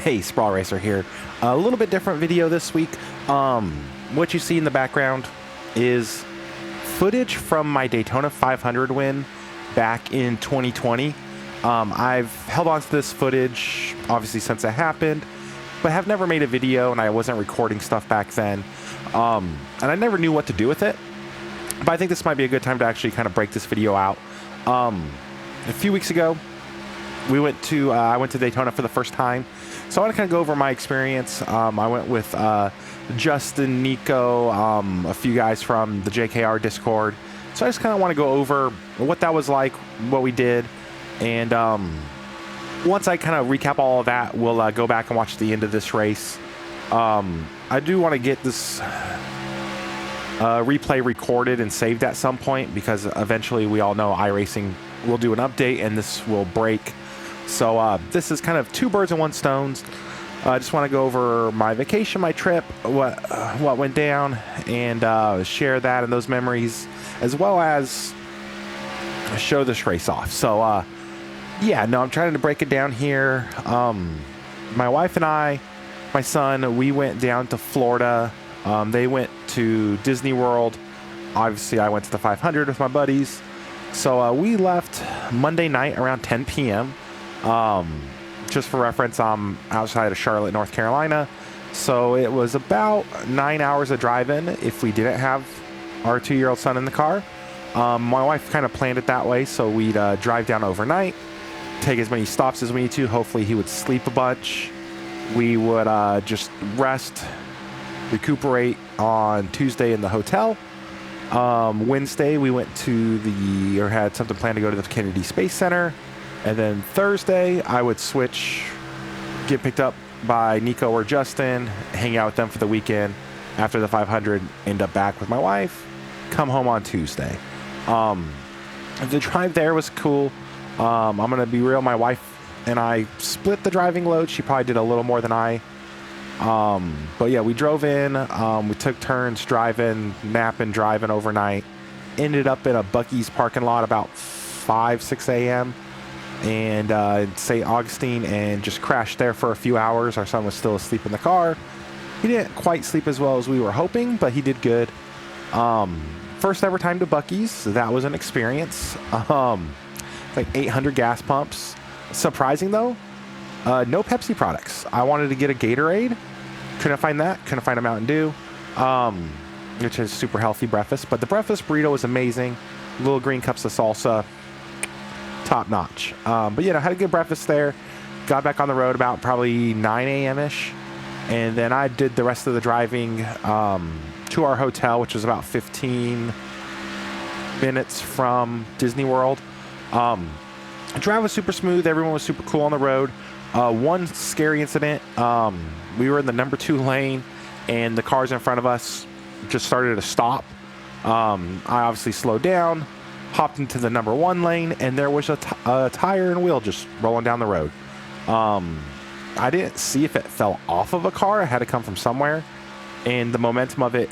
Hey, Sprawl Racer here. A little bit different video this week. What you see in the background is footage from my Daytona 500 win back in 2020. I've held on to this footage, obviously, since it happened, but have never made a video, and I wasn't recording stuff back then. And I never knew what to do with it. But I think this might be a good time to actually kind of break this video out. A few weeks ago, I went to Daytona for the first time. So I want to kind of go over my experience. I went with Justin, Nico, a few guys from the JKR Discord. So I just kind of want to go over what that was like, what we did. And once I kind of recap all of that, we'll go back and watch the end of this race. I do want to get this replay recorded and saved at some point, because eventually we all know iRacing will do an update and this will break. So this is kind of two birds and one stone. I just want to go over my vacation, my trip, what went down, and share that and those memories, as well as show this race off. So yeah, no, I'm trying to break it down here. My wife and I, my son, we went down to Florida. They went to Disney World. Obviously, I went to the 500 with my buddies. So we left Monday night around 10 p.m. Just for reference, I'm outside of Charlotte, North Carolina. So it was about 9 hours of driving if we didn't have our 2-year-old son in the car. My wife kind of planned it that way, so we'd drive down overnight, take as many stops as we need to. Hopefully he would sleep a bunch. We would just rest, recuperate on Tuesday in the hotel. Wednesday we went to had something planned to go to the Kennedy Space Center. And then Thursday, I would switch, get picked up by Nico or Justin, hang out with them for the weekend. After the 500, end up back with my wife, come home on Tuesday. The drive there was cool. I'm going to be real, my wife and I split the driving load. She probably did a little more than I. But yeah, we drove in, we took turns driving, napping, driving overnight. Ended up in a Buc-ee's parking lot about 6 a.m. and St. Augustine, and just crashed there for a few hours. Our son was still asleep in the car. He didn't quite sleep as well as we were hoping, but he did good. First ever time to Buc-ee's. That was an experience. Like 800 gas pumps. Surprising though, no Pepsi products. I wanted to get a Gatorade. Couldn't find that. Couldn't find a Mountain Dew, which is super healthy breakfast. But the breakfast burrito was amazing. Little green cups of salsa. Top notch. But yeah, I had a good breakfast there. Got back on the road about probably 9 a.m.-ish. And then I did the rest of the driving to our hotel, which was about 15 minutes from Disney World. The drive was super smooth. Everyone was super cool on the road. One scary incident. We were in the number 2 lane, and the cars in front of us just started to stop. I obviously slowed down, hopped into the number 1 lane, and there was a tire and wheel just rolling down the road. I didn't see if it fell off of a car. It had to come from somewhere, and the momentum of it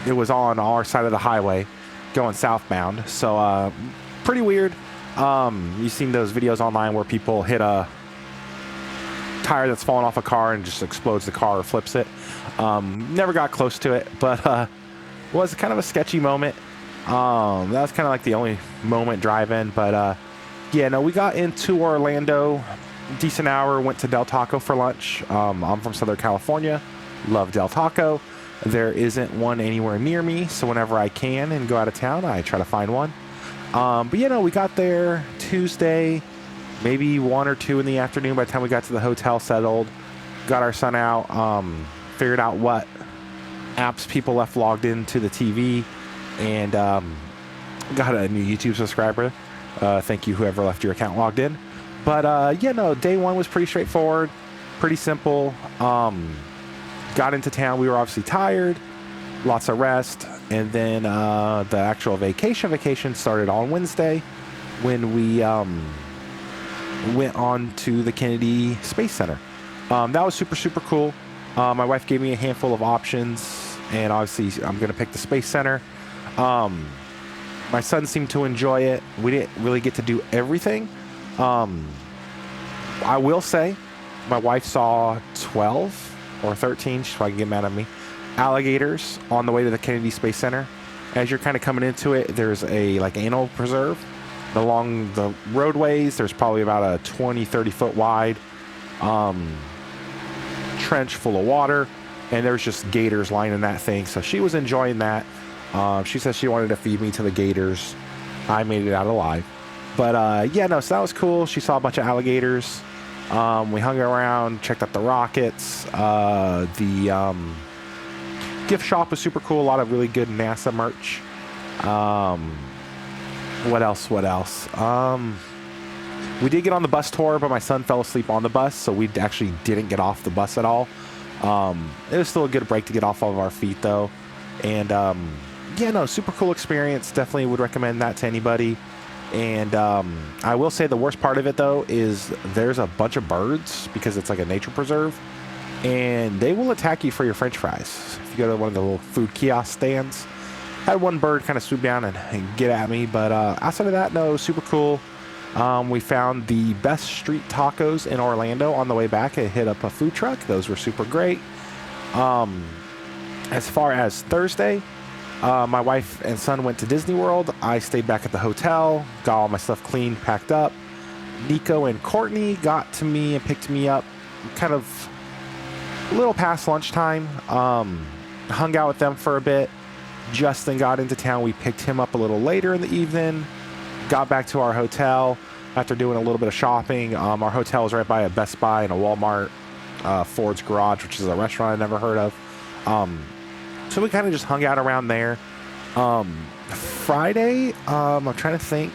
was on our side of the highway going southbound. So pretty weird. You've seen those videos online where people hit a tire that's fallen off a car and just explodes the car or flips it. Never got close to it, but was kind of a sketchy moment. That was kind of like the only moment driving. But yeah, no, we got into Orlando, decent hour, went to Del Taco for lunch. I'm from Southern California, love Del Taco. There isn't one anywhere near me, so whenever I can and go out of town, I try to find one. But you know, we got there Tuesday, maybe 1 or 2 in the afternoon. By the time we got to the hotel, settled, got our son out, figured out what apps people left logged into the TV, and got a new YouTube subscriber. Thank you, whoever left your account logged in. But yeah, no, day 1 was pretty straightforward, pretty simple. Got into town. We were obviously tired, lots of rest. And then the actual vacation started on Wednesday when we went on to the Kennedy Space Center. That was super, super cool. My wife gave me a handful of options, and obviously I'm going to pick the Space Center. My son seemed to enjoy it. We didn't really get to do everything. I will say my wife saw 12 or 13, she's probably getting mad at me, alligators on the way to the Kennedy Space Center. As you're kind of coming into it, there's a like animal preserve. Along the roadways, there's probably about a 20-30 foot wide trench full of water, and there's just gators lining that thing. So she was enjoying that. She said she wanted to feed me to the gators. I made it out alive. But yeah, no, so that was cool. She saw a bunch of alligators. We hung around, checked out the rockets. The gift shop was super cool. A lot of really good NASA merch. What else? We did get on the bus tour, but my son fell asleep on the bus, so we actually didn't get off the bus at all. It was still a good break to get off of our feet, though. And yeah, no, super cool experience. Definitely would recommend that to anybody. And I will say the worst part of it, though, is there's a bunch of birds because it's like a nature preserve, and they will attack you for your French fries. If you go to one of the little food kiosk stands, I had one bird kind of swoop down and get at me. But outside of that, no, super cool. We found the best street tacos in Orlando on the way back. I hit up a food truck. Those were super great. As far as Thursday, my wife and son went to Disney World. I stayed back at the hotel, got all my stuff cleaned, packed up. Nico and Courtney got to me and picked me up kind of a little past lunchtime. Hung out with them for a bit. Justin got into town. We picked him up a little later in the evening. Got back to our hotel after doing a little bit of shopping. Our hotel is right by a Best Buy and a Walmart, Ford's Garage, which is a restaurant I've never heard of. So we kind of just hung out around there. Friday, I'm trying to think.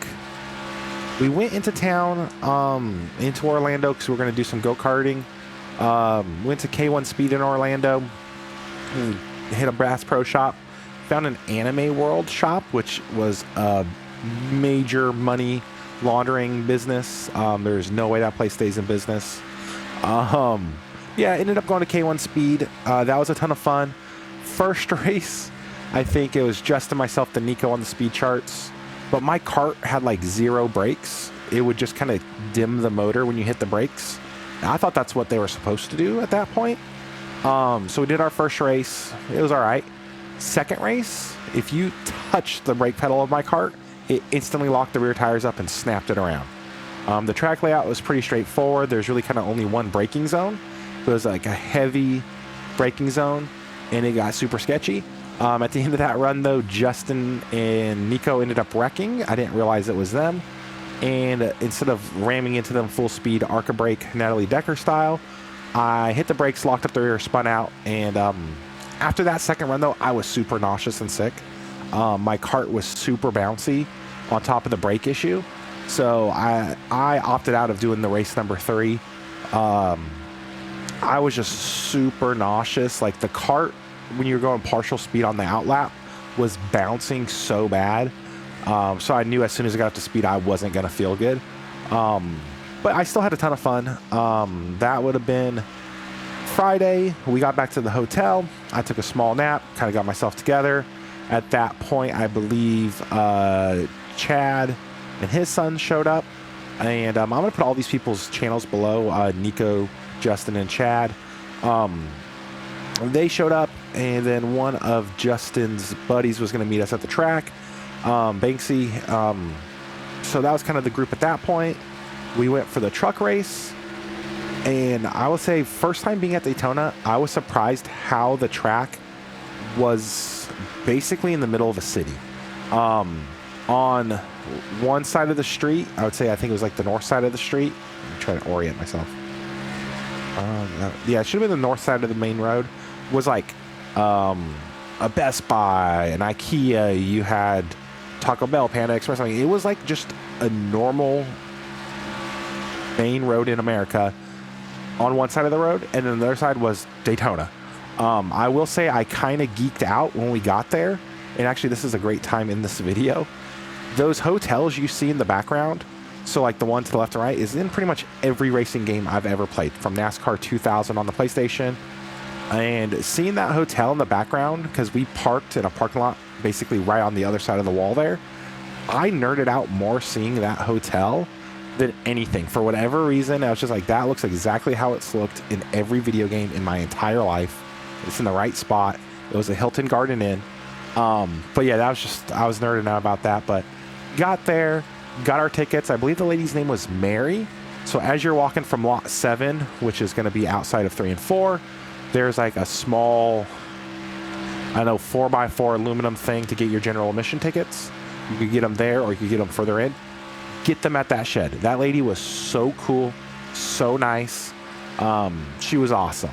We went into town, into Orlando because we were going to do some go-karting. Went to K1 Speed in Orlando. Hit a Bass Pro Shop. Found an Anime World shop, which was a major money laundering business. There's no way that place stays in business. Yeah, ended up going to K1 Speed. That was a ton of fun. First race, I think it was Justin, myself, and Nico on the speed charts. But my cart had like 0 brakes. It would just kind of dim the motor when you hit the brakes. I thought that's what they were supposed to do at that point. So we did our first race. It was all right. Second race, if you touched the brake pedal of my cart, it instantly locked the rear tires up and snapped it around. The track layout was pretty straightforward. There's really kind of only one braking zone. It was like a heavy braking zone, and it got super sketchy. At the end of that run, though, Justin and Nico ended up wrecking. I didn't realize it was them. And instead of ramming into them full speed, Arca brake, Natalie Decker style, I hit the brakes, locked up the rear, spun out, and after that second run, though, I was super nauseous and sick. My cart was super bouncy on top of the brake issue. So I opted out of doing the race number 3. I was just super nauseous. Like the cart, when you were going partial speed on the outlap, was bouncing so bad. So I knew as soon as I got up to speed, I wasn't going to feel good. But I still had a ton of fun. That would have been Friday. We got back to the hotel. I took a small nap, kind of got myself together. At that point, I believe Chad and his son showed up. And I'm going to put all these people's channels below, Nico, Justin, and Chad. They showed up, and then one of Justin's buddies was going to meet us at the track, Banksy. So that was kind of the group at that point. We went for the truck race, and I will say, first time being at Daytona, I was surprised how the track was basically in the middle of a city. On one side of the street, I would say, I think it was like the north side of the street. I'm trying to orient myself. Yeah, it should have been the north side of the main road. Was like a Best Buy, an IKEA. You had Taco Bell, Panda Express. I mean, it was like just a normal main road in America on one side of the road, and then the other side was Daytona. I will say I kind of geeked out when we got there, and actually this is a great time in this video. Those hotels you see in the background, so like the one to the left and right, is in pretty much every racing game I've ever played, from NASCAR 2000 on the PlayStation. And seeing that hotel in the background, because we parked in a parking lot basically right on the other side of the wall there, I nerded out more seeing that hotel than anything. For whatever reason, I was just like, that looks exactly how it's looked in every video game in my entire life. It's in the right spot. It was a Hilton Garden Inn. But yeah, that was just, I was nerding out about that. But got there, got our tickets. I believe the lady's name was Mary. So as you're walking from lot 7, which is going to be outside of 3 and 4, there's like a small, I know, 4x4 aluminum thing to get your general admission tickets. You could get them there, or you could get them further in. Get them at that shed. That lady was so cool, so nice. She was awesome.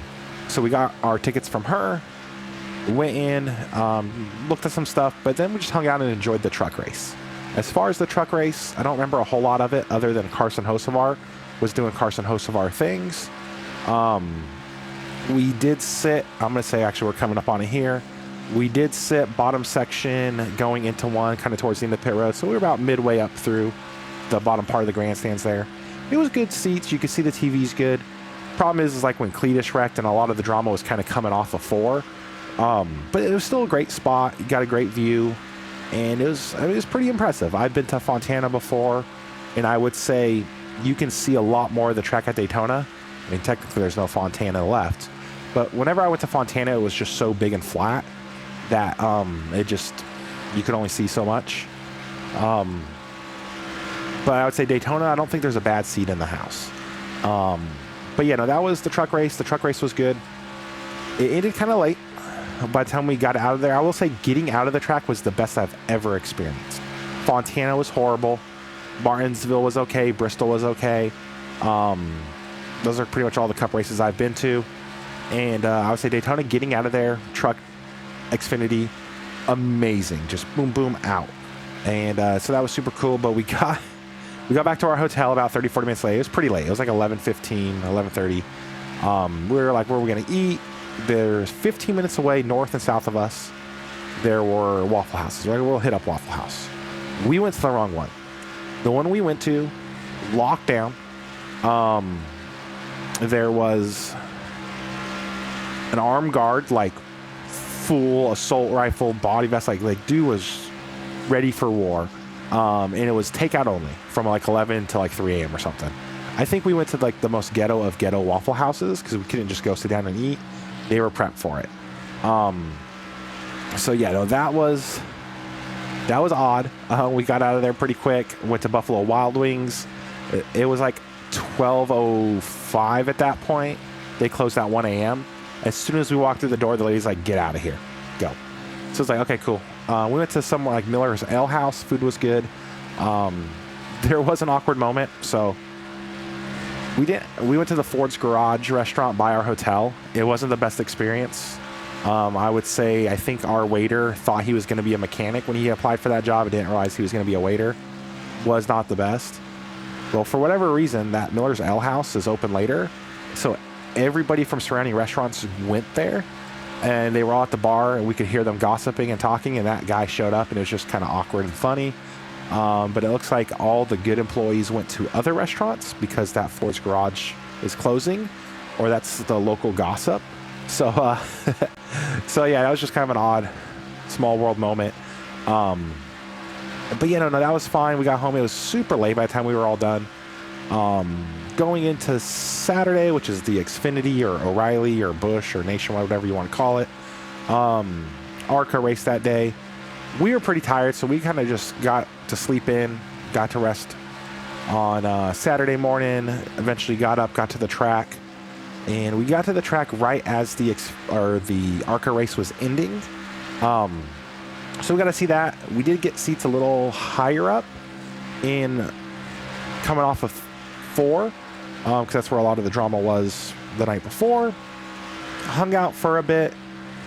So we got our tickets from her, went in, looked at some stuff, but then we just hung out and enjoyed the truck race. As far as the truck race, I don't remember a whole lot of it other than Carson Hocevar was doing Carson Hocevar things. We did sit, I'm going to say, actually, we're coming up on it here. We did sit bottom section going into one, kind of towards the end of the pit road. So we were about midway up through the bottom part of the grandstands there. It was good seats. You could see the TV's good. Problem is like when Cletus wrecked and a lot of the drama was kind of coming off of 4. But it was still a great spot. You got a great view. And it was pretty impressive. I've been to Fontana before, and I would say you can see a lot more of the track at Daytona. I mean, technically there's no Fontana left. But whenever I went to Fontana, it was just so big and flat that you could only see so much. But I would say Daytona, I don't think there's a bad seat in the house. But yeah, no, that was the truck race. The truck race was good. It ended kind of late. By the time we got out of there, I will say getting out of the track was the best I've ever experienced. Fontana was horrible. Martinsville was okay. Bristol was okay. Those are pretty much all the cup races I've been to. And I would say Daytona, getting out of there, truck, Xfinity, amazing. Just boom, boom, out. And so that was super cool. But we got back to our hotel about 30, 40 minutes late. It was pretty late. It was like 11:15, 11:30. We were like, where are we going to eat? There's 15 minutes away, north and south of us, there were Waffle Houses. Right? We'll hit up Waffle House. We went to the wrong one. The one we went to, locked down. There was an armed guard, like full assault rifle, body vest, like dude was ready for war. And it was takeout only from like 11 to like 3 a.m. or something. I think we went to like the most ghetto of ghetto Waffle Houses because we couldn't just go sit down and eat. They were prepped for it. So yeah, no, that was odd. We got out of there pretty quick. Went to Buffalo Wild Wings. It was like 12:05 at that point. They closed at 1 a.m. As soon as we walked through the door, the lady's like, "Get out of here, go." So it's like, okay, cool. We went to somewhere like Miller's Ale House. Food was good. There was an awkward moment, so we went to the Ford's Garage restaurant by our hotel. It wasn't the best experience. I would say I think our waiter thought he was going to be a mechanic when he applied for that job and didn't realize he was going to be a waiter. Was not the best. Well, for whatever reason, that Miller's Ale House is open later. So everybody from surrounding restaurants went there. And they were all at the bar, and we could hear them gossiping and talking, and that guy showed up, and it was just kind of awkward and funny. But it looks like all the good employees went to other restaurants because that Ford's Garage is closing, or that's the local gossip. So, so yeah, that was just kind of an odd, small world moment. But yeah, no, that was fine. We got home. It was super late by the time we were all done. Going into Saturday, which is the Xfinity or O'Reilly or Busch or Nationwide, whatever you want to call it. ARCA race that day. We were pretty tired, so we kind of just got to sleep in, got to rest on Saturday morning. Eventually got up, got to the track, and we got to the track right as the ARCA race was ending. So we got to see that. We did get seats a little higher up in coming off of 4, because that's where a lot of the drama was the night before. Hung out for a bit.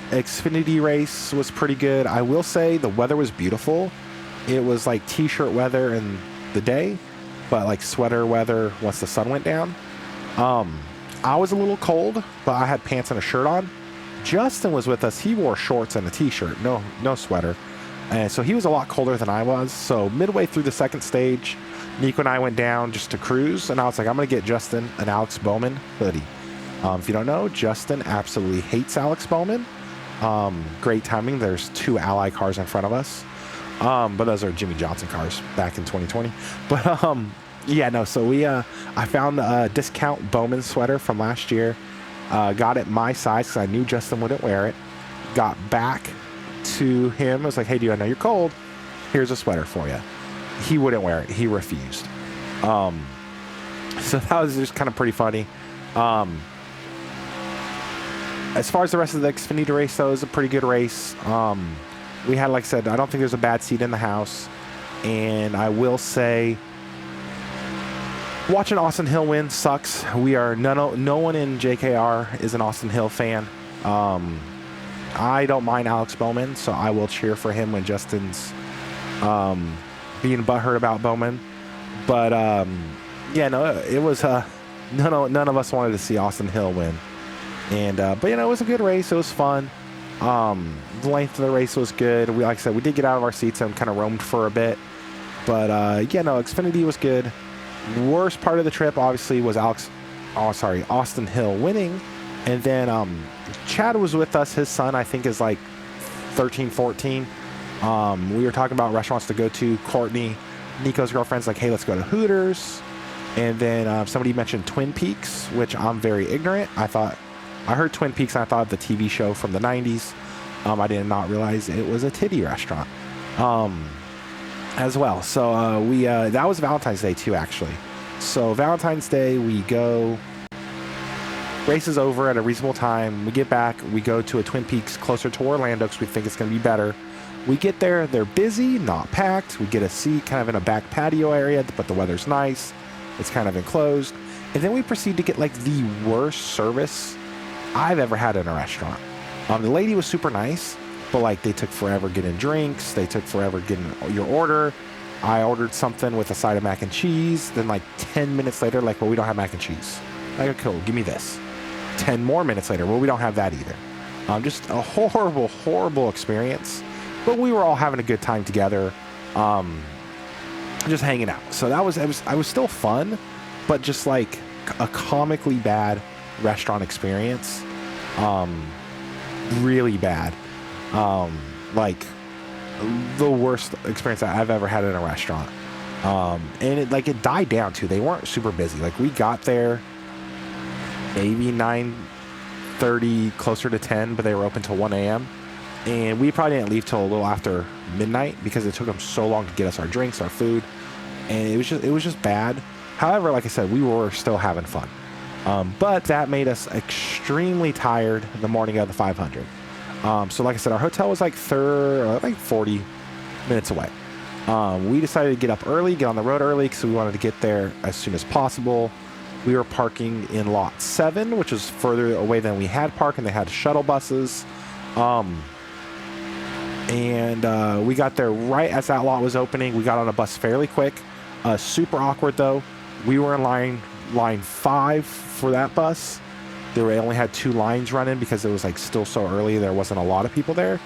Xfinity race was pretty good. I will say the weather was beautiful. It was like t-shirt weather in the day, but like sweater weather once the sun went down. I was a little cold, but I had pants and a shirt on. Justin was with us. He wore shorts and a t-shirt, no sweater. And so he was a lot colder than I was. So midway through the second stage, Nico and I went down just to cruise, and I was like, I'm going to get Justin an Alex Bowman hoodie. If you don't know, Justin absolutely hates Alex Bowman. Great timing. There's 2 Ally cars in front of us. But those are Jimmy Johnson cars back in 2020. But Yeah, no. So I found a discount Bowman sweater from last year. Got it my size because I knew Justin wouldn't wear it. Got back to him. I was like, hey, dude, I know you're cold. Here's a sweater for you. He wouldn't wear it. He refused. So that was just kind of pretty funny. As far as the rest of the Xfinity race, though, it was a pretty good race. We had, like I said, I don't think there's a bad seat in the house. And I will say, watching Austin Hill win sucks. We are no one in JKR is an Austin Hill fan. I don't mind Alex Bowman, so I will cheer for him when Justin's being butthurt about Bowman. But yeah, no, it was none of us wanted to see Austin Hill win. And but it was a good race. It was fun. The length of the race was good. Like I said, we did get out of our seats and kind of roamed for a bit. But Xfinity was good. Worst part of the trip, obviously, was Austin Hill winning. And then Chad was with us. His son, I think, is like 13, 14. We were talking about restaurants to go to. Courtney, Nico's girlfriend's like, hey, let's go to Hooters. And then somebody mentioned Twin Peaks, which I'm very ignorant. I heard Twin Peaks and I thought of the TV show from the 90s. I did not realize it was a titty restaurant as well. So that was Valentine's Day too, actually. So Valentine's Day, we go, race is over at a reasonable time. We get back, we go to a Twin Peaks closer to Orlando because we think it's going to be better. We get there, they're busy, not packed. We get a seat kind of in a back patio area, but the weather's nice. It's kind of enclosed. And then we proceed to get like the worst service I've ever had in a restaurant. The lady was super nice, but like they took forever getting drinks. They took forever getting your order. I ordered something with a side of mac and cheese. Then like 10 minutes later, like, well, we don't have mac and cheese. Like, cool, give me this. 10 more minutes later, well, we don't have that either. Just a horrible, horrible experience. But we were all having a good time together, just hanging out. So I was still fun, but just like a comically bad restaurant experience. Really bad. Like the worst experience I've ever had in a restaurant. And it died down too. They weren't super busy. Like we got there maybe 9:30, closer to 10, but they were open till 1 a.m. And we probably didn't leave till a little after midnight because it took them so long to get us our drinks, our food. And it was just bad. However, like I said, we were still having fun. But that made us extremely tired the morning of the 500. So like I said, our hotel was like 40 minutes away. We decided to get up early, get on the road early because we wanted to get there as soon as possible. We were parking in lot 7, which is further away than we had parked, and they had shuttle buses. And we got there right as that lot was opening. We got on a bus fairly quick. Super awkward though. We were in line 5 for that bus. They only had 2 lines running because it was like still so early. There wasn't a lot of people there.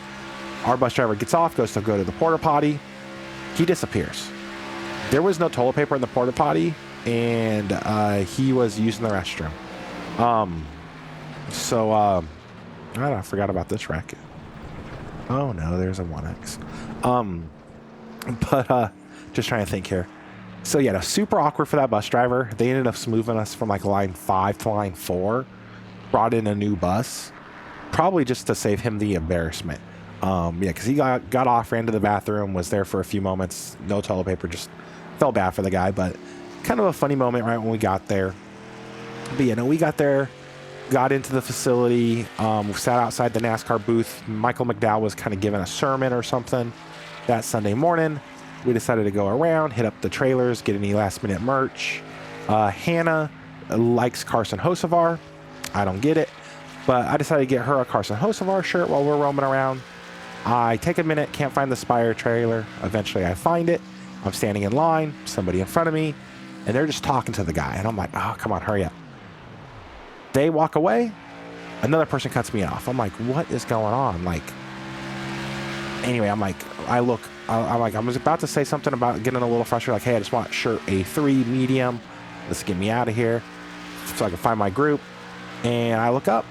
Our bus driver gets off, goes to go to the porta potty. He disappears. There was no toilet paper in the porta potty, and he was using the restroom. I forgot about this racket. Oh no, there's a 1X. Just trying to think here. So yeah, super awkward for that bus driver. They ended up moving us from like line 5 to line 4. Brought in a new bus, probably just to save him the embarrassment. Because he got off, ran to the bathroom, was there for a few moments, no toilet paper, just felt bad for the guy, but kind of a funny moment right when we got there. But we got there, got into the facility, sat outside the NASCAR booth. Michael McDowell was kind of giving a sermon or something that Sunday morning. We decided to go around, hit up the trailers, get any last minute merch. Hannah likes Carson Hocevar. I don't get it, but I decided to get her a Carson Hocevar shirt while we're roaming around. I take a minute, can't find the Spire trailer. Eventually I find it. I'm standing in line, somebody in front of me, and they're just talking to the guy. And I'm like, oh, come on, hurry up. They walk away. Another person cuts me off. I'm like, what is going on? Anyway, I was about to say something about getting a little frustrated. Like, hey, I just want shirt A3 medium. Let's get me out of here so I can find my group. And I look up,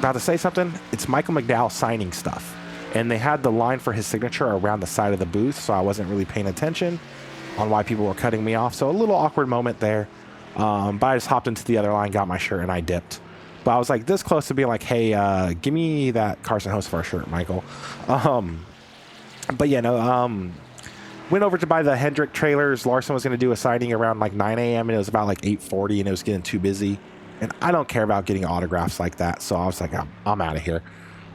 about to say something. It's Michael McDowell signing stuff. And they had the line for his signature around the side of the booth, so I wasn't really paying attention. on why people were cutting me off. So a little awkward moment there. But I just hopped into the other line, got my shirt, and I dipped. But I was like this close to being like, hey, give me that Carson Hocevar shirt, Michael. But yeah, no, went over to buy the Hendrick trailers. Larson was going to do a signing around like 9 a.m. and it was about like 8:40 and it was getting too busy. And I don't care about getting autographs like that. So I was like, I'm out of here.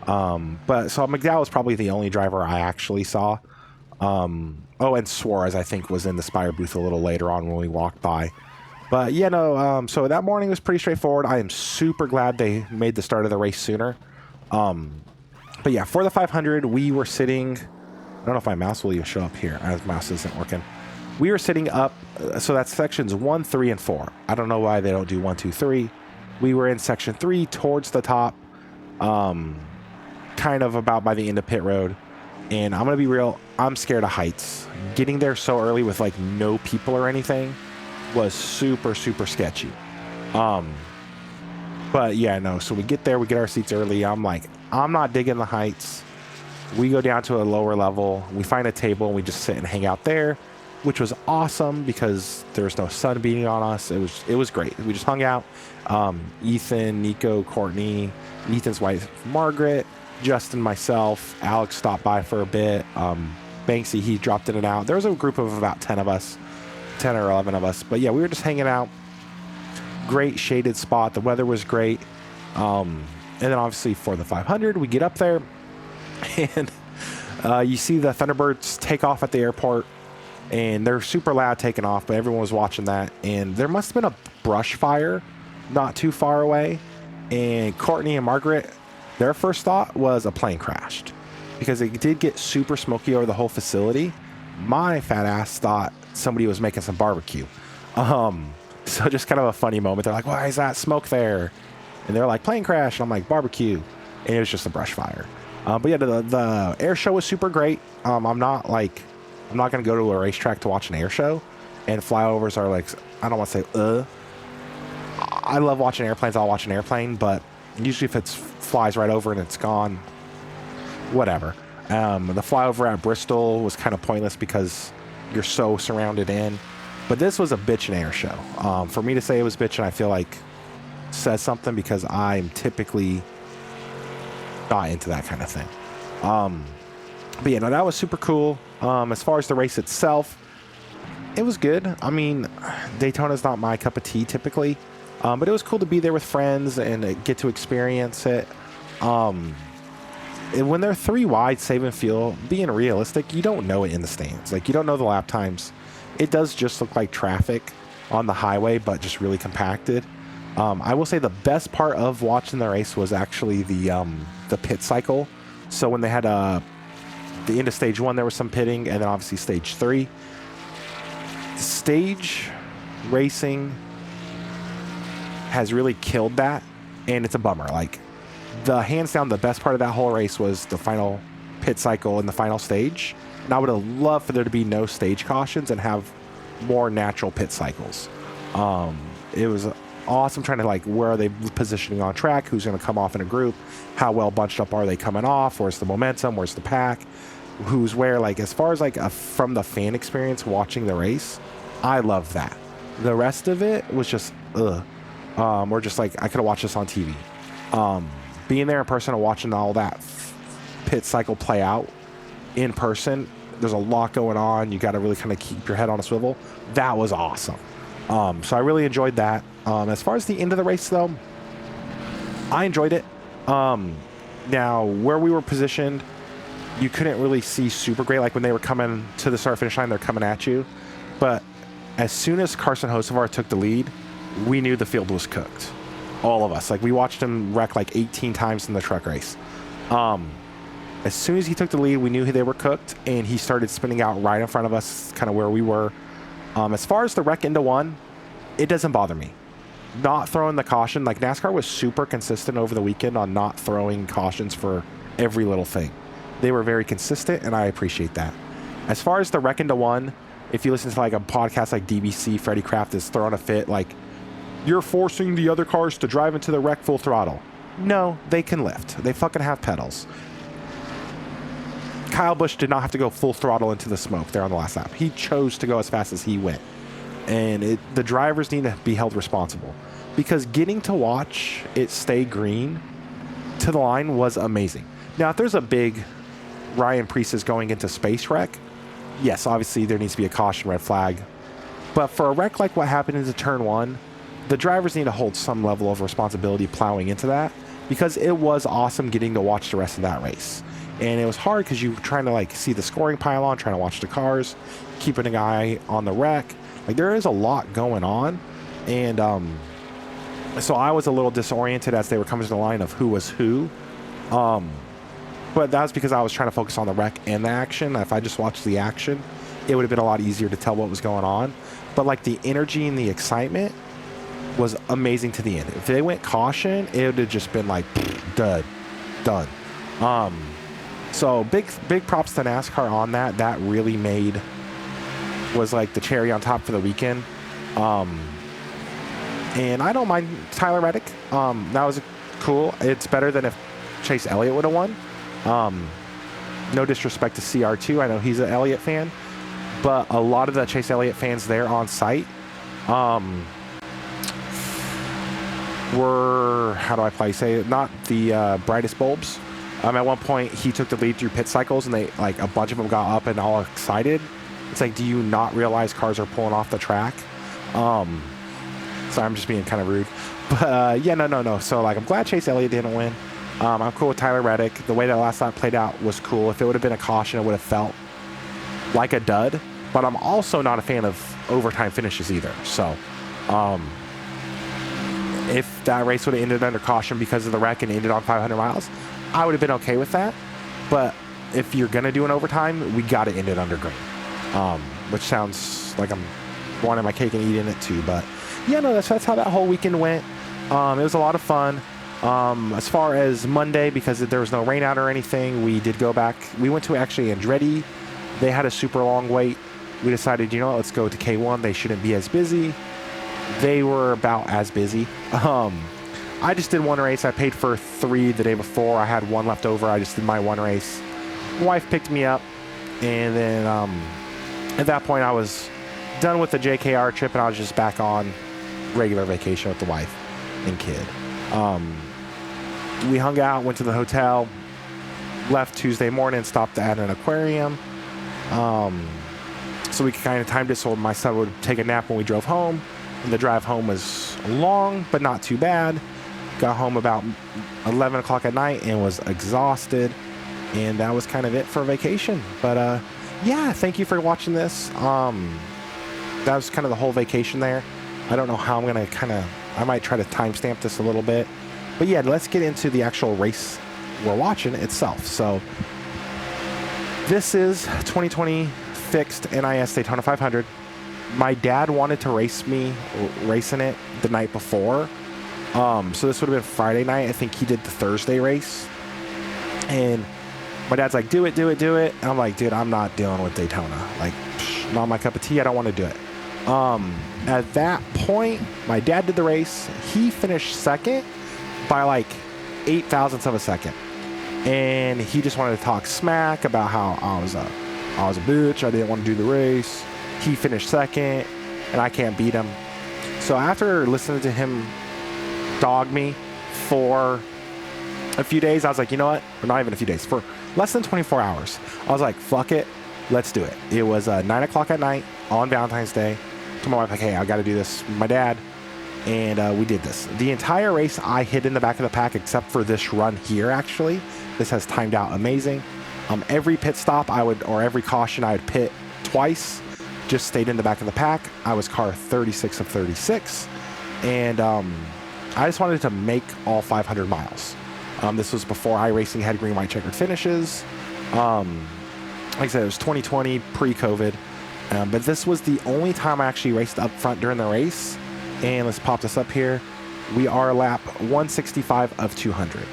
But so McDowell was probably the only driver I actually saw. Oh, and Suarez, I think, was in the Spire booth a little later on when we walked by. But yeah, no, so that morning was pretty straightforward. I am super glad they made the start of the race sooner. But yeah, for the 500, we were sitting... I don't know if my mouse will even show up here, as mouse isn't working. We were sitting up, so that's sections 1, 3, and 4. I don't know why they don't do 1, 2, 3. We were in section 3 towards the top, kind of about by the end of pit road. And I'm going to be real, I'm scared of heights. Getting there so early with like no people or anything was super, super sketchy. But yeah, no, so we get there, we get our seats early. I'm like, I'm not digging the heights. We go down to a lower level. We find a table and we just sit and hang out there, which was awesome because there was no sun beating on us. It was great. We just hung out. Ethan, Nico, Courtney, Ethan's wife, Margaret, Justin, myself, Alex stopped by for a bit. Banksy, he dropped in and out. There was a group of about 10 of us, 10 or 11 of us. But yeah, we were just hanging out. Great shaded spot. The weather was great. And then obviously for the 500, we get up there. And you see the Thunderbirds take off at the airport, and they're super loud taking off, but everyone was watching that. And there must have been a brush fire not too far away. And Courtney and Margaret, their first thought was a plane crashed because it did get super smoky over the whole facility. My fat ass thought somebody was making some barbecue. So just kind of a funny moment. They're like, why is that smoke there? And they're like, plane crash. And I'm like, barbecue. And it was just a brush fire. But yeah, the air show was super great. I'm not going to go to a racetrack to watch an air show, and flyovers are like, I don't want to say, I love watching airplanes. I'll watch an airplane, but usually if it flies right over and it's gone, whatever. The flyover at Bristol was kind of pointless because you're so surrounded in, but this was a bitchin' air show. For me to say it was bitchin', I feel like says something because I'm typically not into that kind of thing. But yeah, no, that was super cool. As far as the race itself, it was good. I mean, Daytona's not my cup of tea typically, but it was cool to be there with friends and get to experience it. When they're 3 wide, save and fuel, being realistic, you don't know it in the stands. Like, you don't know the lap times. It does just look like traffic on the highway, but just really compacted. I will say the best part of watching the race was actually the pit cycle. So when they had the end of stage 1, there was some pitting, and then obviously stage 3. Stage racing has really killed that, and it's a bummer. Like, the hands down, the best part of that whole race was the final pit cycle and the final stage. And I would have loved for there to be no stage cautions and have more natural pit cycles. It was awesome trying to, like, where are they positioning on track, who's going to come off in a group, how well bunched up are they coming off, where's the momentum, where's the pack, who's where. Like, as far as like from the fan experience watching the race, I love that. The rest of it was just or just like I could have watched this on TV. Being there in person and watching all that pit cycle play out in person, there's a lot going on. You got to really kind of keep your head on a swivel. That was awesome. So I really enjoyed that. As far as the end of the race, though, I enjoyed it. Now, where we were positioned, you couldn't really see super great. Like, when they were coming to the start-finish line, they're coming at you. But as soon as Carson Hocevar took the lead, we knew the field was cooked. All of us. Like, we watched him wreck like 18 times in the truck race. As soon as he took the lead, we knew they were cooked, and he started spinning out right in front of us, kind of where we were. As far as the wreck into 1, it doesn't bother me. Not throwing the caution, like, NASCAR was super consistent over the weekend on not throwing cautions for every little thing. They were very consistent, and I appreciate that. As far as the wreck into 1, if you listen to like a podcast like DBC, Freddie Kraft is throwing a fit, like, you're forcing the other cars to drive into the wreck full throttle. No, they can lift. They fucking have pedals. Kyle Busch did not have to go full throttle into the smoke there on the last lap. He chose to go as fast as he went. And the drivers need to be held responsible, because getting to watch it stay green to the line was amazing. Now, if there's a big Ryan Preece is going into space wreck, yes, obviously there needs to be a caution red flag. But for a wreck like what happened into turn one, the drivers need to hold some level of responsibility plowing into that, because it was awesome getting to watch the rest of that race. And it was hard because you were trying to like see the scoring pylon, trying to watch the cars, keeping an eye on the wreck. Like, there is a lot going on. And so I was a little disoriented as they were coming to the line of who was who. But that was because I was trying to focus on the wreck and the action. If I just watched the action, it would have been a lot easier to tell what was going on. But like, the energy and the excitement was amazing to the end. If they went caution, it would have just been like done. So big props to NASCAR on that. That really was like the cherry on top for the weekend. And I don't mind Tyler Reddick. That was cool. It's better than if Chase Elliott would have won. No disrespect to CR2. I know he's an Elliott fan, but a lot of the Chase Elliott fans there on site were, how do I say it, not the brightest bulbs. At one point, he took the lead through pit cycles, and they, like, a bunch of them got up and all excited. It's like, do you not realize cars are pulling off the track? So I'm just being kind of rude. But yeah, no. So, like, I'm glad Chase Elliott didn't win. I'm cool with Tyler Reddick. The way that last lap played out was cool. If it would have been a caution, it would have felt like a dud. But I'm also not a fan of overtime finishes either. So, if that race would have ended under caution because of the wreck and ended on 500 miles, I would have been okay with that. But if you're going to do an overtime, we got to end it under green. Which sounds like I'm wanting my cake and eating it too. But yeah, no, that's how that whole weekend went. It was a lot of fun. As far as Monday, because there was no rain out or anything, we did go back. We went to actually Andretti. They had a super long wait. We decided, let's go to K1. They shouldn't be as busy. They were about as busy. I just did one race. I paid for 3 the day before. I had 1 left over. I just did my 1 race. My wife picked me up, and then at that point I was done with the JKR trip, and I was just back on regular vacation with the wife and kid. We hung out, went to the hotel, left Tuesday morning, stopped at an aquarium. So we kind of timed it so my son would take a nap when we drove home. And the drive home was long, but not too bad. Got home about 11 o'clock at night and was exhausted. And that was kind of it for vacation. But yeah, thank you for watching this. That was kind of the whole vacation there. I don't know how I'm going to I might try to timestamp this a little bit. But yeah, let's get into the actual race we're watching itself. So this is 2020 fixed NIS Daytona 500. My dad wanted to race me racing it the night before. So this would have been Friday night. I think he did the Thursday race. And my dad's like, do it. And I'm like, dude, I'm not dealing with Daytona. Like, not my cup of tea. I don't want to do it. At that point, my dad did the race. He finished second by like 8 thousandths of a second. And he just wanted to talk smack about how I was a bitch. I didn't want to do the race. He finished second, and I can't beat him. So after listening to him dog me for a few days, I was like, you know what? Or not even a few days. For less than 24 hours, I was like, fuck it. Let's do it. It was 9 o'clock at night on Valentine's Day. I told my wife, like, hey, I got to do this with my dad. And we did this. The entire race, I hid in the back of the pack except for this run here, actually. This has timed out amazing. Every pit stop or every caution, I would pit twice. Just stayed in the back of the pack. I was car 36 of 36. And I just wanted to make all 500 miles. This was before iRacing had green, white, checkered finishes. Like I said, it was 2020, pre-COVID. But this was the only time I actually raced up front during the race. And let's pop this up here. We are lap 165 of 200.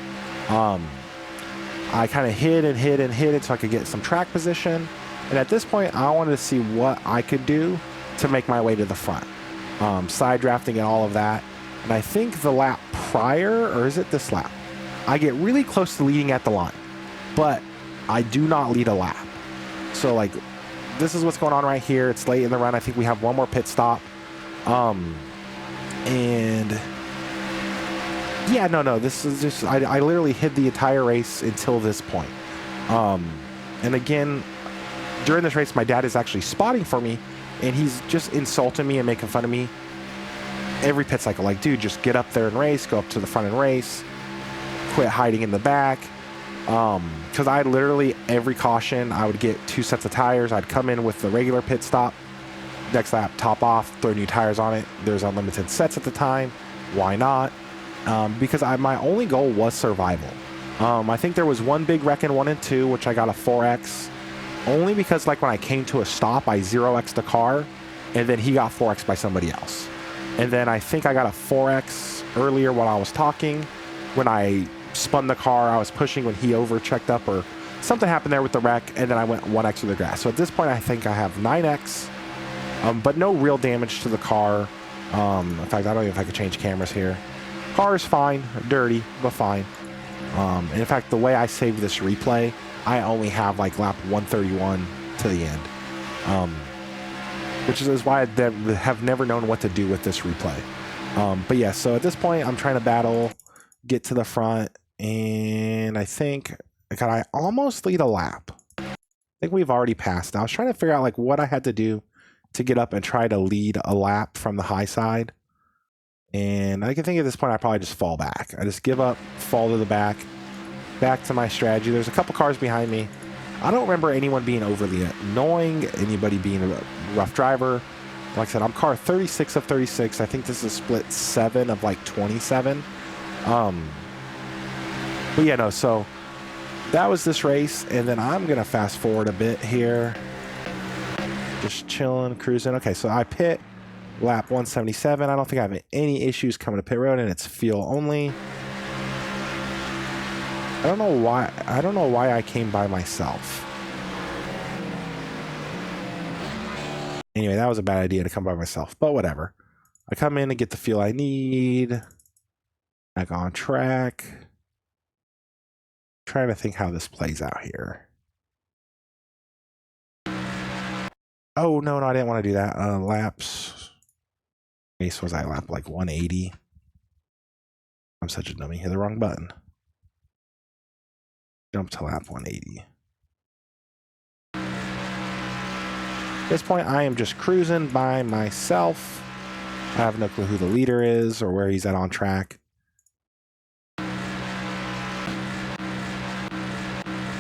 I kind of hid it so I could get some track position. And at this point, I wanted to see what I could do to make my way to the front. Side drafting and all of that. And I think the lap prior, or is it this lap? I get really close to leading at the line. But I do not lead a lap. So like, this is what's going on right here. It's late in the run. I think we have one more pit stop. And yeah, no, this is just, I literally hid the entire race until this point. And again, during this race, my dad is actually spotting for me, and he's just insulting me and making fun of me every pit cycle. Like, dude, just get up there and race, go up to the front and race, quit hiding in the back. Because I literally, every caution, I would get 2 sets of tires. I'd come in with the regular pit stop, next lap, top off, throw new tires on it. There's unlimited sets at the time. Why not? Because my only goal was survival. I think there was one big wreck in 1 and 2, which I got a 4X. Only because, like, when I came to a stop, I 0X'd the car, and then he got 4X by somebody else. And then I think I got a 4X earlier while I was talking. When I spun the car, I was pushing when he over-checked up, or something happened there with the wreck, and then I went 1X with the grass. So at this point, I think I have 9X, but no real damage to the car. In fact, I don't even know if I could change cameras here. Car is fine, dirty, but fine. And in fact, the way I saved this replay, I only have like lap 131 to the end, which is why I have never known what to do with this replay. But yeah, so at this point, I'm trying to battle, get to the front, and I think I almost lead a lap. I think we've already passed. I was trying to figure out like what I had to do to get up and try to lead a lap from the high side. And I can think at this point, I probably just fall back. I just give up, fall to the back to my strategy. There's a couple cars behind me. I don't remember anyone being overly annoying, anybody being a rough driver. Like I said, I'm car 36 of 36. I think this is split 7 of like 27. But yeah, no, so that was this race. And then I'm going to fast forward a bit here. Just chilling, cruising. Okay, so I pit lap 177. I don't think I have any issues coming to pit road, and it's fuel only. I don't know why I came by myself. Anyway, that was a bad idea to come by myself, but whatever. I come in and get the fuel I need. Back on track. Trying to think how this plays out here. Oh, no, I didn't want to do that. Laps. Race was I lap like 180. I'm such a dummy. Hit the wrong button. Jump to lap 180. At this point, I am just cruising by myself. I have no clue who the leader is or where he's at on track. I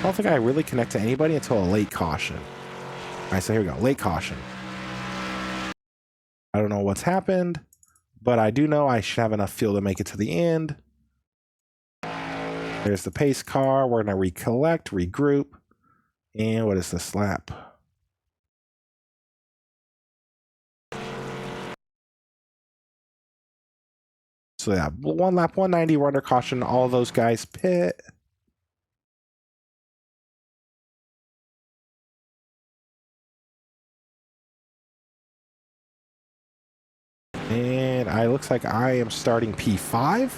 don't think I really connect to anybody until a late caution. All right, so here we go. Late caution. I don't know what's happened, but I do know I should have enough fuel to make it to the end. There's the pace car. We're going to recollect, regroup. And what is this lap? So yeah, one lap 190, we're under caution. All of those guys pit. And it looks like I am starting P5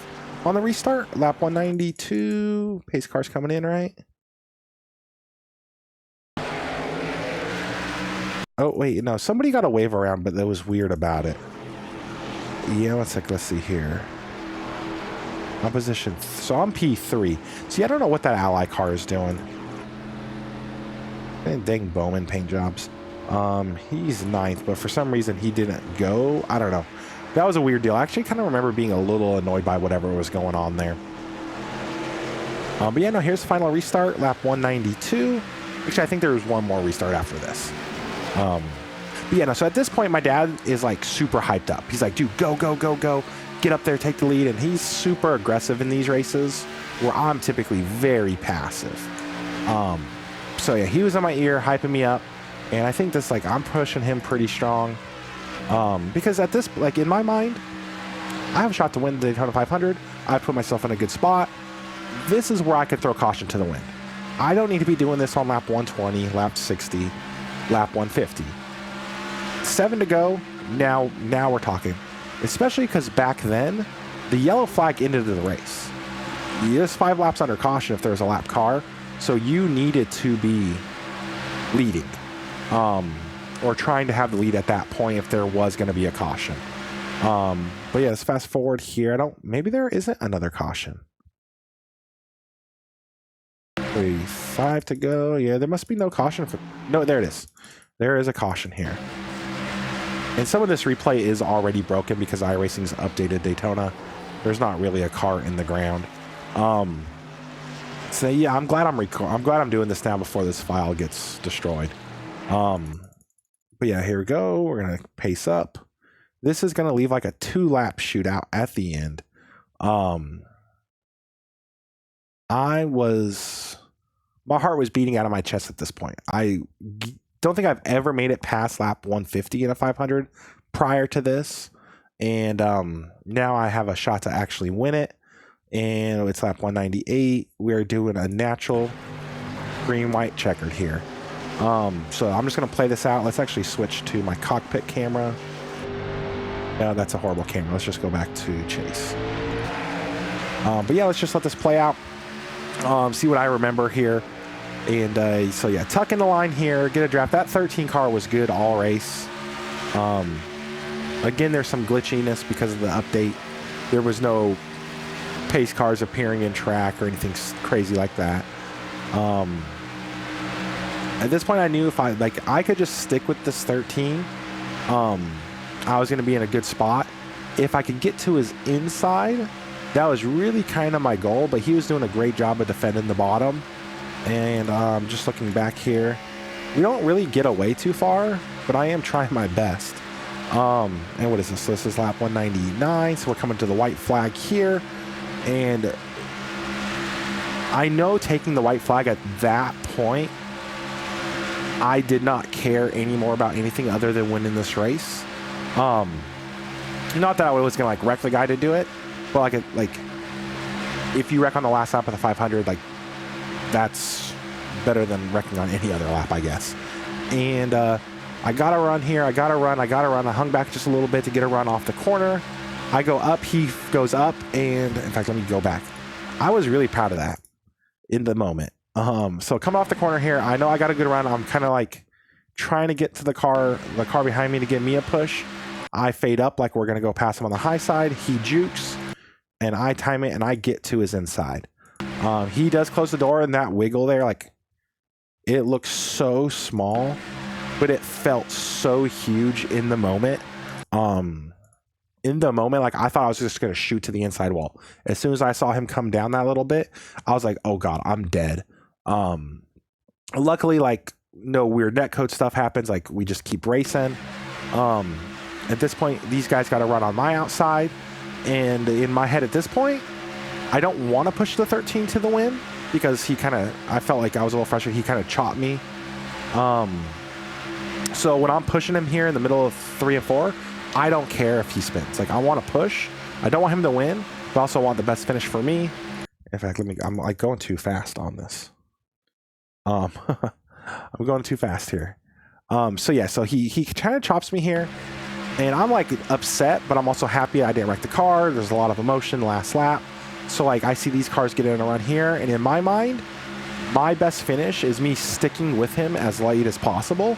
on the restart. Lap 192. Pace car's coming in, right? Oh, wait, no. Somebody got a wave around, but that was weird about it. Yeah, let's see here. Opposition. So I'm P3. See, I don't know what that ally car is doing. And dang Bowman paint jobs. He's 9th, but for some reason he didn't go. I don't know. That was a weird deal. I actually kind of remember being a little annoyed by whatever was going on there. But yeah, no, here's the final restart, lap 192. Actually, I think there was one more restart after this. But yeah, no, so at this point, my dad is like super hyped up. He's like, dude, go, go, go, go. Get up there, take the lead. And he's super aggressive in these races where I'm typically very passive. So yeah, he was in my ear, hyping me up. And I think this, like, I'm pushing him pretty strong. Because at this, like, in my mind, I have a shot to win the Daytona 500. I put myself in a good spot. This is where I could throw caution to the wind. I don't need to be doing this on lap 120, lap 60, lap 150. 7 to go. Now we're talking. Especially because back then, the yellow flag ended the race. Just 5 laps under caution if there's a lap car. So you needed to be leading, or trying to have the lead at that point if there was going to be a caution. But yeah, let's fast forward here. Maybe there isn't another caution. 35 to go. Yeah, there must be no caution. No, there it is. There is a caution here. And some of this replay is already broken because iRacing's updated Daytona. There's not really a car in the ground. So yeah, I'm glad I'm doing this now before this file gets destroyed. But yeah, here we go. We're gonna pace up. This is gonna leave like a 2-lap shootout at the end. My heart was beating out of my chest at this point. I don't think I've ever made it past lap 150 in a 500 prior to this. And now I have a shot to actually win it. And it's lap 198. We're doing a natural green-white checkered here. So I'm just going to play this out. Let's actually switch to my cockpit camera. No, that's a horrible camera. Let's just go back to chase. But yeah, let's just let this play out. See what I remember here. And so yeah, tuck in the line here, get a draft. That 13 car was good all race. Again, there's some glitchiness because of the update. There was no pace cars appearing in track or anything crazy like that. At this point, I knew if I could just stick with this 13, I was going to be in a good spot. If I could get to his inside, that was really kind of my goal, but he was doing a great job of defending the bottom. And just looking back here, we don't really get away too far, but I am trying my best. And what is this? This is lap 199, so we're coming to the white flag here. And I know taking the white flag at that point, I did not care anymore about anything other than winning this race. Not that I was going to wreck the guy to do it, but if you wreck on the last lap of the 500, that's better than wrecking on any other lap, I guess. And I got to run here. I got to run. I hung back just a little bit to get a run off the corner. I go up. He goes up. And in fact, let me go back. I was really proud of that in the moment. So coming off the corner here, I know I got a good run. I'm kind of trying to get to the car behind me to give me a push. I fade up like we're going to go past him on the high side. He jukes and I time it and I get to his inside. He does close the door, and that wiggle there, it looks so small, but it felt so huge in the moment. I thought I was just going to shoot to the inside wall. As soon as I saw him come down that little bit, I was like, oh God, I'm dead. Luckily, no weird netcode stuff happens. We just keep racing. At this point, these guys got to run on my outside. And in my head at this point, I don't want to push the 13 to the win because I felt like I was a little frustrated. He kind of chopped me. So when I'm pushing him here in the middle of 3 and 4, I don't care if he spins. I want to push. I don't want him to win, but I also want the best finish for me. In fact, I'm going too fast on this. I'm going too fast here. So yeah, so he kind of chops me here. And I'm upset, but I'm also happy I didn't wreck the car. There's a lot of emotion last lap. So I see these cars get in a run here, and in my mind, my best finish is me sticking with him as late as possible.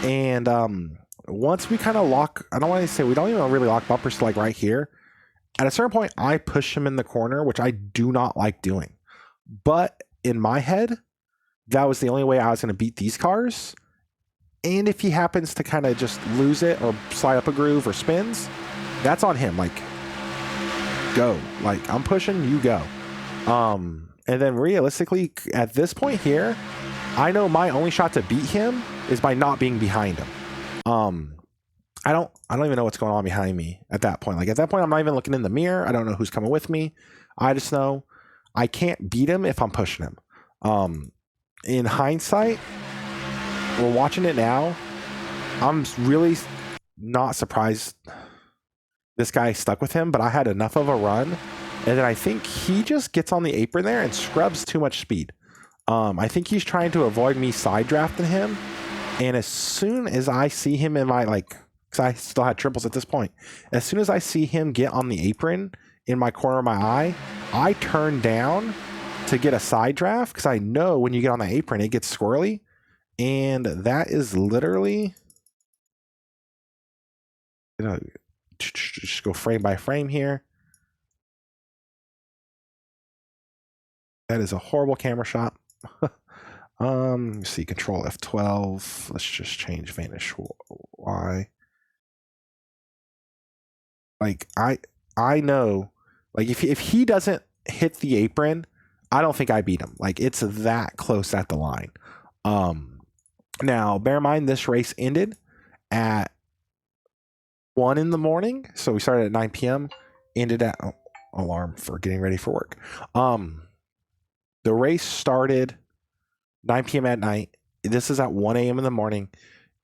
And once we kind of lock, I don't want to say we don't even really lock bumpers to right here. At a certain point, I push him in the corner, which I do not like doing. But in my head, that was the only way I was going to beat these cars. And if he happens to kind of just lose it or slide up a groove or spins, that's on him. Go. I'm pushing, you go. And then realistically, at this point here, I know my only shot to beat him is by not being behind him. I don't even know what's going on behind me at that point. At that point, I'm not even looking in the mirror. I don't know who's coming with me. I just know I can't beat him if I'm pushing him. In hindsight, we're watching it now. I'm really not surprised this guy stuck with him, but I had enough of a run. And then I think he just gets on the apron there and scrubs too much speed. I think he's trying to avoid me side drafting him. And as soon as I see him in my, because I still had triples at this point. As soon as I see him get on the apron in my corner of my eye, I turn down to get a side draft because I know when you get on the apron, it gets squirrely. And that is literally, you know, just go frame by frame here. That is a horrible camera shot. Let's see, Control F12. Let's just change Vanish Y. Like I know, like if he doesn't hit the apron, I don't think I beat him. Like it's that close at the line. Now bear in mind this race ended at 1 in the morning, so we started at 9 p.m. Ended at alarm for getting ready for work. The race started 9 p.m. at night. This is at 1 a.m. in the morning,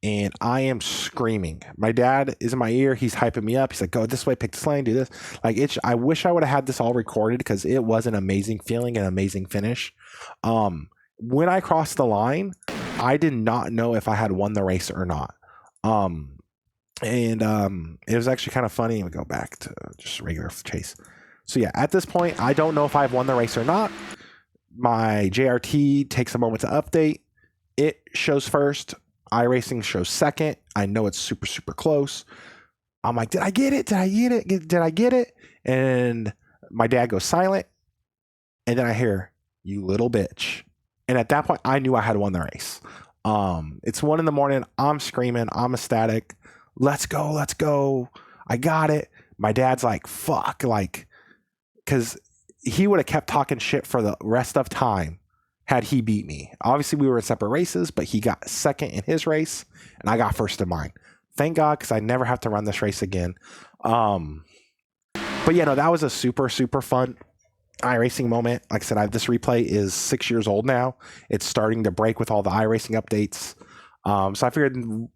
and I am screaming. My dad is in my ear. He's hyping me up. He's like, go this way, pick this lane, do this. Like, I wish I would have had this all recorded because it was an amazing feeling, an amazing finish. When I crossed the line, I did not know if I had won the race or not. It was actually kind of funny. We go back to just regular chase. So yeah, at this point, I don't know if I've won the race or not. My JRT takes a moment to update. It shows first. iRacing shows second. I know it's super, super close. I'm like, did I get it? Did I get it? Did I get it? And my dad goes silent. And then I hear, you little bitch. And at that point, I knew I had won the race. It's 1 in the morning. I'm screaming. I'm ecstatic. Let's go. Let's go. I got it. My dad's like, fuck. Like, because he would have kept talking shit for the rest of time had he beat me. Obviously, we were in separate races, but he got second in his race, and I got first in mine. Thank God, because I never have to run this race again. But yeah, no, that was a super, super fun iRacing moment. Like I said, this replay is 6 years old now. It's starting to break with all the iRacing updates. So I figured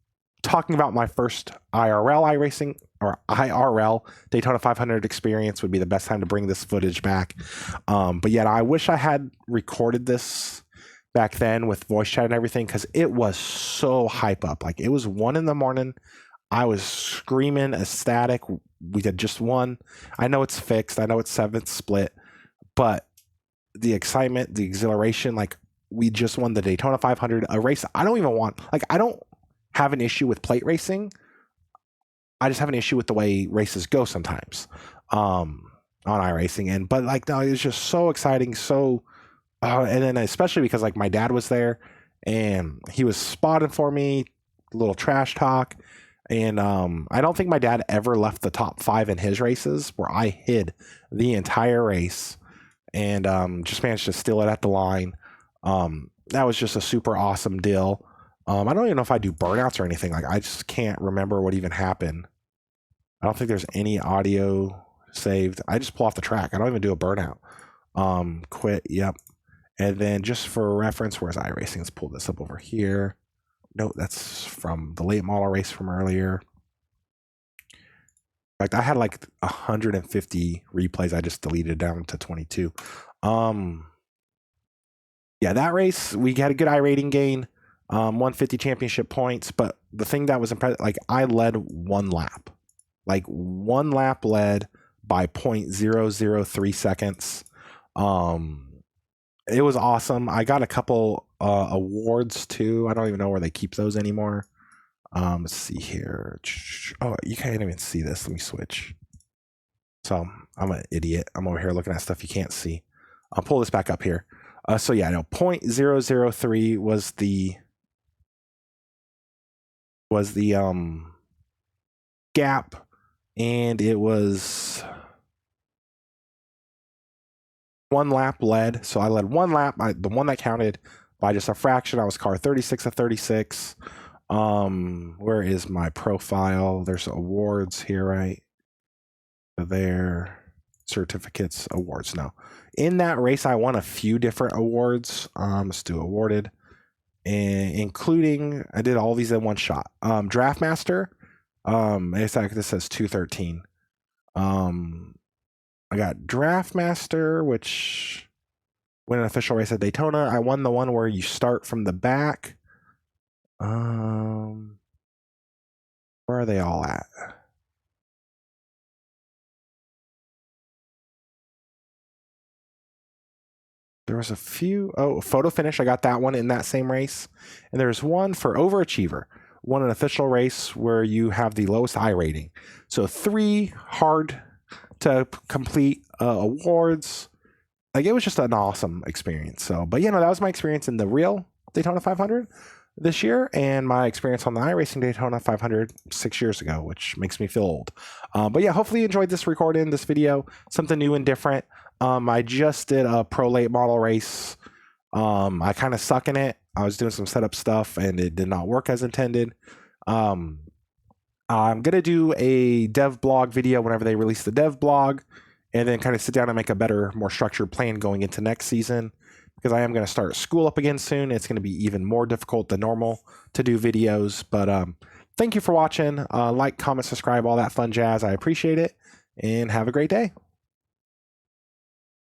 talking about my first IRL iRacing or IRL Daytona 500 experience would be the best time to bring this footage back. But yet I wish I had recorded this back then with voice chat and everything because it was so hype up. Like it was 1 in the morning. I was screaming, ecstatic. We had just won. I know it's fixed. I know it's 7th split, but the excitement, the exhilaration, like we just won the Daytona 500, a race I don't even want. Like I don't have an issue with plate racing. I just have an issue with the way races go sometimes on iRacing. But like, no, it was just so exciting. So, and then especially because like my dad was there and he was spotting for me, a little trash talk. And I don't think my dad ever left the top 5 in his races where I hid the entire race and just managed to steal it at the line. That was just a super awesome deal. I don't even know if I do burnouts or anything. Like I just can't remember what even happened. I don't think there's any audio saved. I just pull off the track. I don't even do a burnout. Quit. Yep. And then just for reference, where's iRacing? Let's pull this up over here. No, that's from the late model race from earlier. In fact, I had like 150 replays. I just deleted down to 22. Yeah, that race, we had a good iRating gain. 150 championship points, but the thing that was impressive, like I led 1 lap. Like 1 lap led by 0.003 seconds. It was awesome. I got a couple awards too. I don't even know where they keep those anymore. Let's see here. Oh, you can't even see this. Let me switch. So I'm an idiot. I'm over here looking at stuff you can't see. I'll pull this back up here. So yeah, no, 0.003 was the gap, and it was 1 lap led. So I led 1 lap. The one that counted by just a fraction. I was car 36 of 36. Where is my profile? There's awards here, right? There, certificates, awards. No, in that race, I won a few different awards. Let's do awarded. And including I did all these in one shot. Draft Master, it's like this says 213. I got Draft Master, which win an official race at Daytona. I won the one where you start from the back. Where are they all at? there was a few. Oh, photo finish. I got that one in that same race. And there's one for overachiever. Won an official race where you have the lowest I rating. So 3 hard to complete awards. Like, it was just an awesome experience. So, but that was my experience in the real Daytona 500 this year, and my experience on the iRacing Daytona 500 6 years ago, which makes me feel old. But yeah, hopefully you enjoyed this recording, this video, something new and different. I just did a pro late model race. I kind of suck in it. I was doing some setup stuff and it did not work as intended. I'm going to do a dev blog video whenever they release the dev blog, and then kind of sit down and make a better, more structured plan going into next season, because I am going to start school up again soon. It's going to be even more difficult than normal to do videos. But thank you for watching. Like, comment, subscribe, all that fun jazz. I appreciate it, and have a great day.